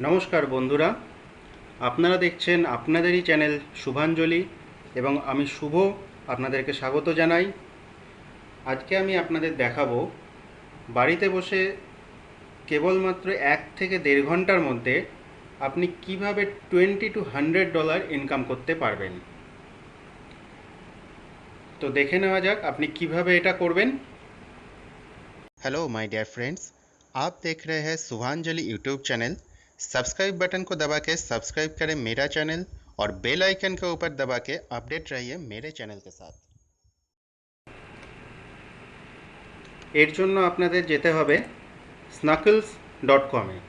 নমস্কার বন্ধুরা, আপনারা দেখছেন আপনাদেরই চ্যানেল শুভাঞ্জলি এবং আমি শুভ আপনাদেরকে স্বাগত জানাই। আজকে আমি আপনাদের দেখাবো বাড়িতে বসে কেবলমাত্র 1 থেকে দেড় ঘন্টার মধ্যে আপনি কিভাবে $20 to $100 ইনকাম করতে পারবেন। তো দেখে নেওয়া যাক আপনি কিভাবে এটা করবেন। हेलो माय डियर फ्रेंड्स, आप देख रहे हैं शुभांजलि यूट्यूब चैनल। सब्सक्राइब बटन को दबा के सब्सक्राइब करें मेरा चैनल और बेल आइकन के ऊपर दबा के अपडेट रहिए मेरे चैनल के साथ। এর জন্য আপনাদের যেতে হবে স্নাকলস.com-এ।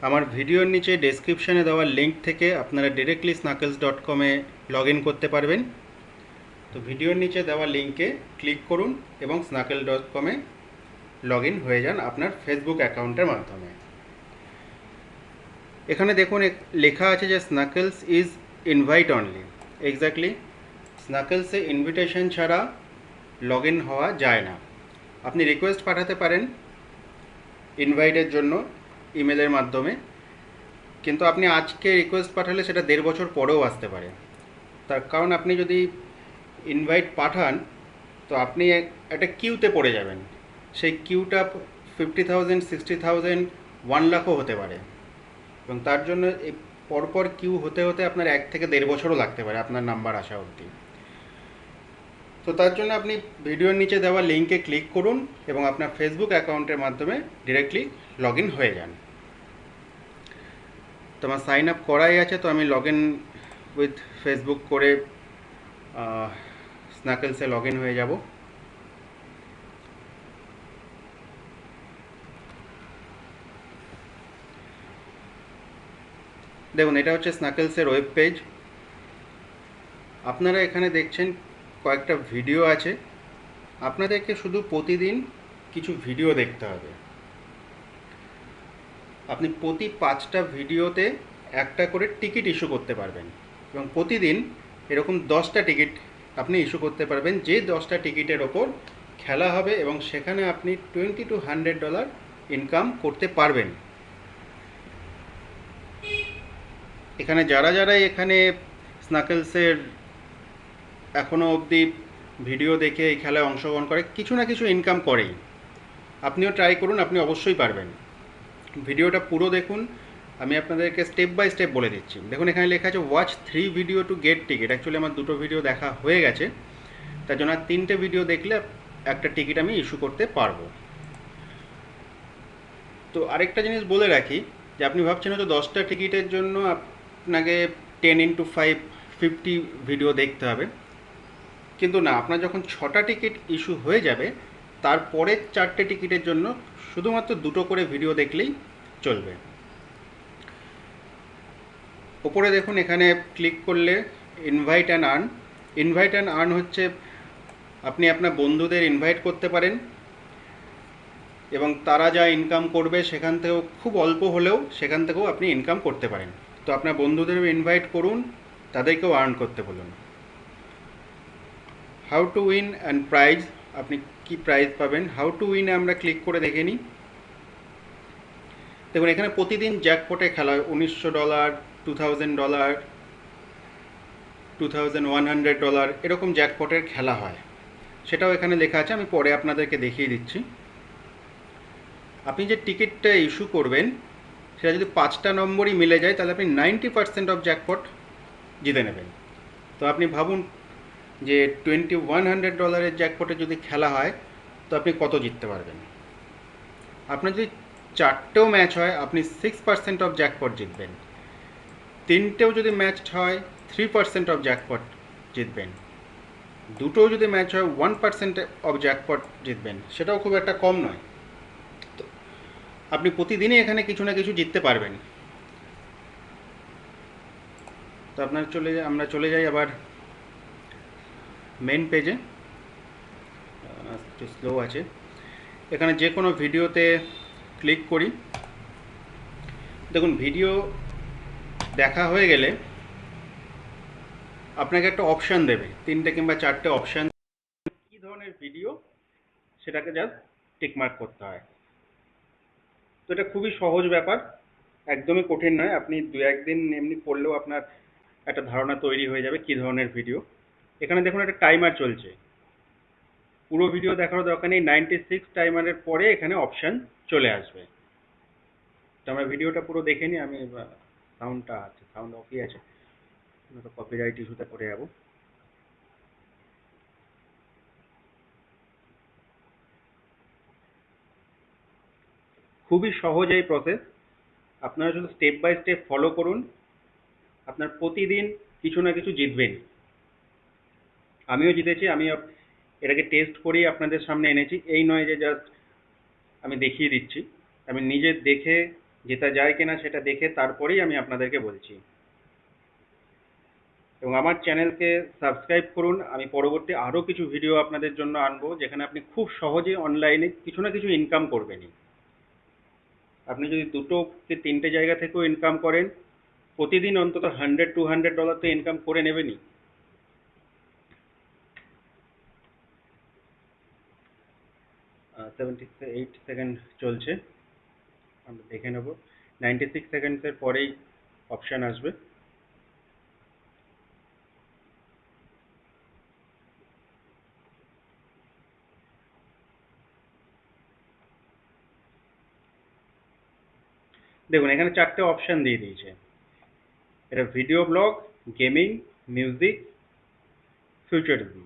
আমার ভিডিওর নিচে ডেসক্রিপশনে দেওয়া লিঙ্ক থেকে আপনারা ডিরেক্টলি স্নাকলস.com-এ লগ ইন করতে পারবেন। তো ভিডিওর নিচে দেওয়া লিঙ্কে ক্লিক করুন এবং স্নাকল.com-এ লগ ইন হয়ে যান আপনার ফেসবুক অ্যাকাউন্টের মাধ্যমে। এখানে দেখুন লেখা আছে যে Snackles is invite only. Exactly স্নাকলসে ইনভিটেশন ছাড়া লগ ইন হওয়া যায় না। আপনি রিকোয়েস্ট পাঠাতে পারেন ইনভাইটের জন্য ইমেলের মাধ্যমে, কিন্তু আপনি আজকে রিকোয়েস্ট পাঠালে সেটা 1.5 বছর পরেও আসতে পারে। তার কারণ আপনি যদি ইনভাইট পাঠান তো আপনি একটা কিউতে পড়ে যাবেন। সেই কিউটা 50,000, 60,000, 1 লাখও হতে পারে এবং তার জন্য এই পরপর কিউ হতে হতে আপনার 1 থেকে দেড় বছরও লাগতে পারে আপনার নাম্বার আসা অবধি। তো তার জন্য আপনি ভিডিওর নিচে দেওয়া লিঙ্কে ক্লিক করুন এবং আপনার ফেসবুক অ্যাকাউন্টের মাধ্যমে ডিরেক্টলি লগ ইন হয়ে যান। তো আমার সাইন আপ করাই আছে, তো আমি লগ ইন উইথ ফেসবুক করে স্নাকলসে লগ ইন হয়ে যাব। দেখুন, এটা হচ্ছে স্নাকলসের ওয়েব পেজ। আপনারা এখানে দেখছেন কয়েকটা ভিডিও আছে। আপনাদেরকে শুধু প্রতিদিন কিছু ভিডিও দেখতে হবে। আপনি প্রতি 5টা ভিডিওতে একটা করে টিকিট ইস্যু করতে পারবেন এবং প্রতিদিন এরকম 10টা টিকিট আপনি ইস্যু করতে পারবেন, যে 10টা টিকিটের ওপর খেলা হবে এবং সেখানে আপনি $20 to $100 ইনকাম করতে পারবেন। এখানে যারা যারা এখানে স্নাকলসের এখনও অবধি ভিডিও দেখে এই খেলায় অংশগ্রহণ করে কিছু না কিছু ইনকাম করেই। আপনিও ট্রাই করুন, আপনি অবশ্যই পারবেন। ভিডিওটা পুরো দেখুন, আমি আপনাদেরকে স্টেপ বাই স্টেপ বলে দিচ্ছি। দেখুন, এখানে লেখা আছে watch 3 video to get ticket. Actually আমার 2টো ভিডিও দেখা হয়ে গেছে, তার জন্য 3টে ভিডিও দেখলে একটা টিকিট আমি ইস্যু করতে পারবো। তো আরেকটা জিনিস বলে রাখি যে আপনি ভাবছেন হয়তো 10টা টিকিটের জন্য আপনাকে 10 × 5 50 ভিডিও দেখতে হবে, কিন্তু না, আপনার যখন 6টা টিকিট ইস্যু হয়ে যাবে তারপরের 4টে টিকিটের জন্য শুধুমাত্র 2টো করে ভিডিও দেখলেই চলবে। ওপরে দেখুন, এখানে ক্লিক করলে invite and earn. Invite and earn হচ্ছে আপনি আপনার বন্ধুদের ইনভাইট করতে পারেন এবং তারা যা ইনকাম করবে সেখান থেকেও খুব অল্প হলেও সেখান থেকেও আপনি ইনকাম করতে পারেন। তো আপনার বন্ধুদেরও ইনভাইট করুন, তাদেরকেও আর্ন করতে বলুন। How to win and prize, আপনি কি প্রাইজ পাবেন। হাউ টু উইনে আমরা ক্লিক করে দেখে নিই। দেখুন, এখানে প্রতিদিন জ্যাকপটে খেলা হয়। $1900, $2000, $2100 এরকম জ্যাকপটের খেলা হয়, সেটাও এখানে লেখা আছে। আমি পরে আপনাদেরকে দেখিয়ে দিচ্ছি। আপনি যে টিকিটটা ইস্যু করবেন সেটা যদি 5টা নম্বরই মিলে যায় তাহলে আপনি 90% অফ জ্যাকপট জিতে নেবেন। তো আপনি ভাবুন যে $2100 জ্যাকপটে যদি খেলা হয় তো আপনি কত জিততে পারবেন। আপনার যদি 4টেও ম্যাচ হয় আপনি 6% অফ জ্যাকপট জিতবেন। 3টেও যদি ম্যাচ হয় 3% অফ জ্যাকপট জিতবেন। 2টোও যদি ম্যাচ হয় 1% অফ জ্যাকপট জিতবেন, সেটাও খুব একটা কম নয়। তো আপনি প্রতিদিনই এখানে কিছু না কিছু জিততে পারবেন। তো আমরা চলে যাই আবার মেন পেজে। একটু স্লো আছে। এখানে যে কোনো ভিডিওতে ক্লিক করি। দেখুন, ভিডিও দেখা হয়ে গেলে আপনাকে একটা অপশান দেবে, 3টে কিংবা 4টে অপশান। কী ধরনের ভিডিও সেটাকে জাস্ট টিকমার্ক করতে হয়। তো এটা খুবই সহজ ব্যাপার। একদমই কঠিন নয়, আপনি দু একদিন এমনি পড়লেও আপনার একটা ধারণা তৈরি হয়ে যাবে কী ধরনের ভিডিও। এখানে দেখুন একটা টাইমার চলছে, পুরো ভিডিও দেখারও দরকার নেই, 96 টাইমারের পরে এখানে অপশান চলে আসবে। তো আমরা ভিডিওটা পুরো দেখে নিই। আমি সাউন্ডটা আছে, সাউন্ড অফই আছে, নয়তো কপিরাইট ইস্যুতে পড়ে যাবো। খুবই সহজ এই প্রসেস, আপনারা শুধু স্টেপ বাই স্টেপ ফলো করুন, আপনার প্রতিদিন কিছু না কিছু জিতবেন। আমিও জিতেছি, আমি এটাকে টেস্ট করেই আপনাদের সামনে এনেছি, এই নয় যে জাস্ট আমি দেখিয়ে দিচ্ছি। আমি নিজে দেখে জেতা যায় কিনা সেটা দেখে তারপরেই আমি আপনাদেরকে বলছি। এবং আমার চ্যানেলকে সাবস্ক্রাইব করুন, আমি পরবর্তী আরও কিছু ভিডিও আপনাদের জন্য আনবো যেখানে আপনি খুব সহজে অনলাইনে কিছু না কিছু ইনকাম করবেনই। আপনি যদি দুটো কি তিনটে জায়গা থেকেও ইনকাম করেন, প্রতিদিন অন্তত $100-200 তো ইনকাম করে নেবেনই। 78 সেকেন্ড চলছে, আমরা দেখে নেব। 96 সেকেন্ডসের পরেই অপশান আসবে। দেখুন এখানে চারটে অপশান দিয়ে দিয়েছে, এটা video blog, gaming, music, futurism.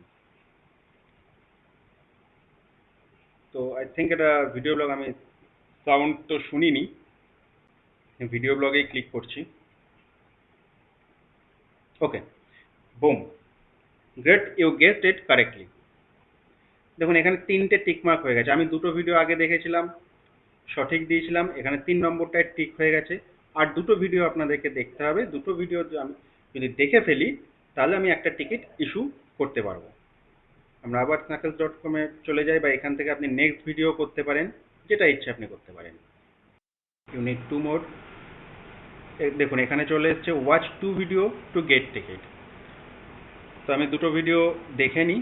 তো আই থিঙ্ক এটা ভিডিও ব্লগ, আমি সাউন্ড তো শুনিনি, ভিডিও ব্লগেই ক্লিক করছি। Okay, boom, great, you guessed it correctly. দেখুন এখানে তিনটে টিক মার্ক হয়ে গেছে, আমি দুটো ভিডিও আগে দেখেছিলাম, সঠিক দিয়েছিলাম, এখানে 3 নম্বরটায় টিক হয়ে গেছে। আর দুটো ভিডিও আপনাদেরকে দেখতে হবে, দুটো ভিডিও আমি যদি দেখে ফেলি তাহলে আমি একটা টিকিট ইস্যু করতে পারবো। আমরা আবার snackles.com-এ চলে যাই, বা এখান থেকে আপনি নেক্সট ভিডিও করতে পারেন, যেটা ইচ্ছে আপনি করতে পারেন। ইউ নিড 2 মোর। দেখুন এখানে চলে এসছে watch 2 video to get ticket. তো আমি দুটো ভিডিও দেখে নিই।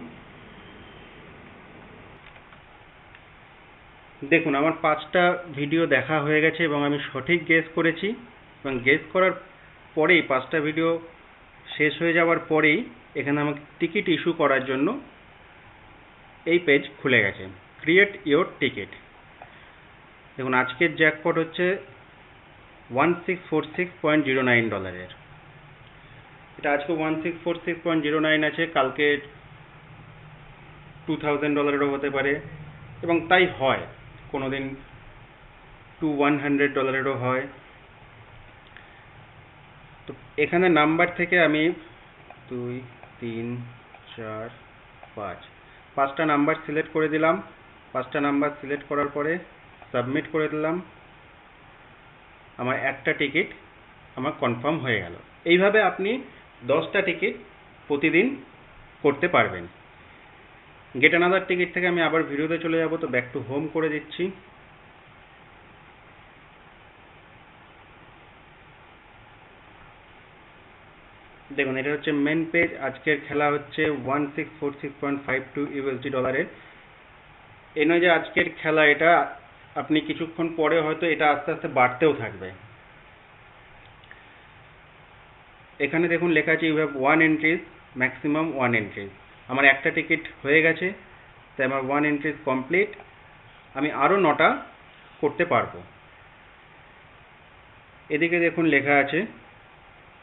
দেখুন আমার 5টা ভিডিও দেখা হয়ে গেছে এবং আমি সঠিক গেস করেছি, এবং গেস করার পরেই 5টা ভিডিও শেষ হয়ে যাওয়ার পরেই এখানে আমাকে টিকিট ইস্যু করার জন্য এই পেজ খুলে গেছে, ক্রিয়েট ইওর টিকিট। দেখুন আজকের জ্যাকপট হচ্ছে $1646.09। এটা আজকে $1646.09 আছে, কালকে $2000-এরও হতে পারে, এবং তাই হয়, কোনো দিন $100-এরও হয়। তো এখানে নাম্বার থেকে আমি 2, 3, 4, 5, 5টা নাম্বার সিলেক্ট করে দিলাম। 5টা নাম্বার সিলেক্ট করার পরে সাবমিট করে দিলাম, আমার একটা টিকিট আমার কনফার্ম হয়ে গেল। এইভাবে আপনি 10টা টিকিট প্রতিদিন করতে পারবেন। গেট অ্যানাদার টিকিট থেকে আমি আবার ভিডিওতে চলে যাব, তো ব্যাক টু হোম করে দিচ্ছি। দেখুন এটা হচ্ছে মেন পেজ, আজকের খেলা হচ্ছে $1646.52 এই নয় যে আজকের খেলা, এটা আপনি কিছুক্ষণ পরে হয়তো এটা আস্তে আস্তে বাড়তেও থাকবে। এখানে দেখুন লেখা আছে you have 1 entries, maximum 1 entries. আমার একটা টিকিট হয়ে গেছে, তাই আমার 1 এন্ট্রিজ কমপ্লিট। আমি আরও 9টা করতে পারবো। এদিকে দেখুন লেখা আছে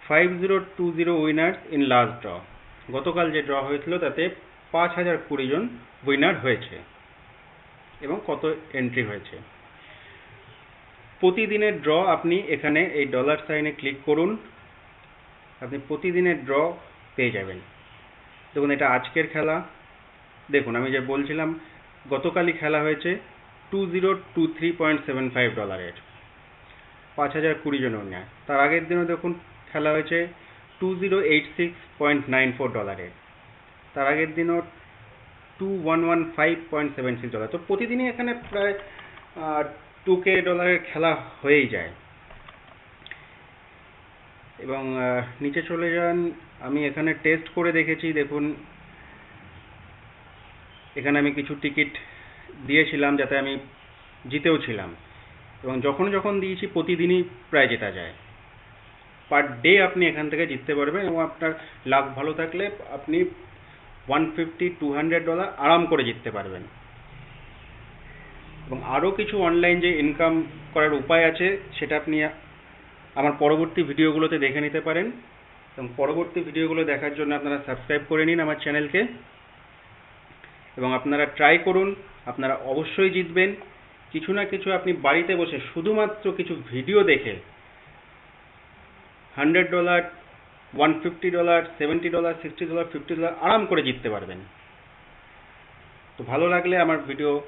5020 উইনার্স ইন লাস্ট ড্র। গতকাল যে ড্র হয়েছিল তাতে 5020 জন উইনার হয়েছে, এবং কত এন্ট্রি হয়েছে। প্রতিদিনের ড্র আপনি এখানে এই ডলার সাইনে ক্লিক করুন, আপনি প্রতিদিনের ড্র পেয়ে যাবেন। দেখুন এটা আজকের খেলা। দেখুন আমি যে বলছিলাম গতকালই খেলা হয়েছে $2023.75, 5020 জন উইনার। তার আগের দিনও দেখুন খেলা হয়েছে $2086.94, তার আগের দিনও $2115.76। তো প্রতিদিনই এখানে প্রায় $2K খেলা হয়েই যায়। এবং নিচে চলে যান, আমি এখানে টেস্ট করে দেখেছি। দেখুন এখানে আমি কিছু টিকিট দিয়েছিলাম যাতে আমি জিতেও ছিলাম। এবং যখন যখন দিয়েছি প্রতিদিনই প্রায় জেতা যায়। পার ডে আপনি এখান থেকে জিততে পারবেন এবং আপনার লাক ভালো থাকলে আপনি $150-200 আরাম করে জিততে পারবেন। এবং আরও কিছু অনলাইন যে ইনকাম করার উপায় আছে সেটা আপনি আমার পরবর্তী ভিডিওগুলোতে দেখে নিতে পারেন। এবং পরবর্তী ভিডিওগুলো দেখার জন্য আপনারা সাবস্ক্রাইব করে নিন আমার চ্যানেলকে এবং আপনারা ট্রাই করুন, আপনারা অবশ্যই জিতবেন। কিছু না কিছু আপনি বাড়িতে বসে শুধুমাত্র কিছু ভিডিও দেখে $100, $150, $70, $60, $50 আরাম করে জিততে পারবেন। তো ভালো লাগলে আমার ভিডিও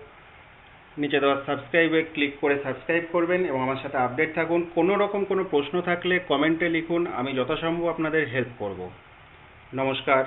নিচে দেওয়া সাবস্ক্রাইবে ক্লিক করে সাবস্ক্রাইব করবেন এবং আমার সাথে আপডেট থাকুন। কোনো রকম কোনো প্রশ্ন থাকলে কমেন্টে লিখুন, আমি যথাসম্ভব আপনাদের হেল্প করব। নমস্কার।